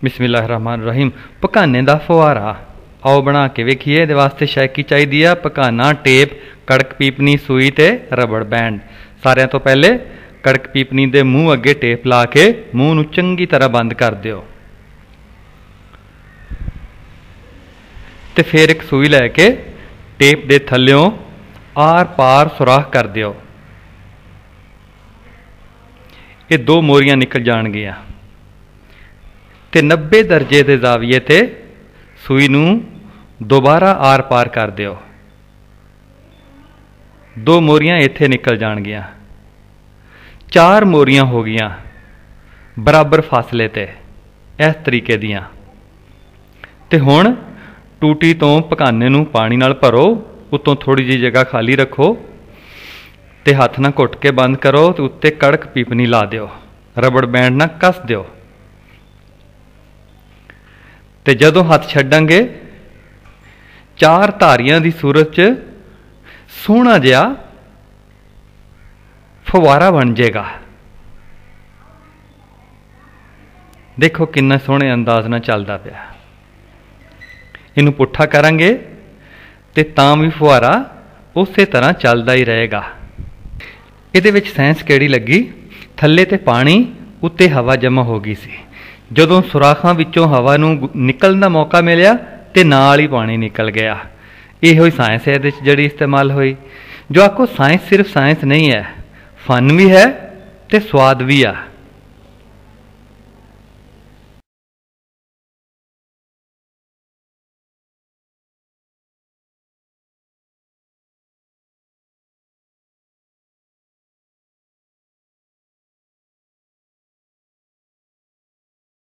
बिस्मिल्लाहिर्रहमानिर्रहीम। पकाने का फुहारा आओ बना के वेखिए। ये वास्ते शैकी चाहिए आ पकाना, टेप, कड़क पीपनी, सूई ते रबड़ बैंड। सारिਆਂ तो पहले कड़क पीपनी के मूँह अगे टेप ला के मूँह नूं चंगी तरह बंद कर दिओ ते फिर एक सूई लैके टेप के थल्लों आर पार सुराख कर दिओ। ये 2 मोरियां निकल जाणगियां ते 90 दर्जे के जाविये ते सूई नूं दोबारा आर पार कर दिओ। 2 मोरियां इत्थे निकल जाणगियां। 4 मोरियां हो गईयां बराबर फासले ते इस तरीके दियां। ते हुण टूटी तो पकाने नूं पानी नाल भरो, उत्तों थोड़ी जी जगह खाली रखो ते हथ ना घुट के बंद करो ते उत्ते कड़क पीपनी ला दिओ, रबड़ बैंड ना कस दिओ। ते जदों हथ छड्डांगे 4 धारियां दी सूरत च सोहना जिहा फुवारा बन जाएगा। देखो किन्ना सोहने अंदाज नाल चलदा पिया। इनू पुट्ठा करांगे ते तां भी फुहारा उस तरह चलदा ही रहेगा। इहदे विच साइंस किहड़ी लगी? थल्ले ते पानी, उत्ते हवा जमा हो गई सी। जदों सुराखां विचों हवा नूं निकलण दा मौका मिलिया ते नाल ही पानी निकल गया। इहो ही साइंस है इहदे च जिहड़ी इस्तेमाल होई। जो आखो साइंस सिर्फ साइंस नहीं है, फन भी है ते स्वाद भी आ।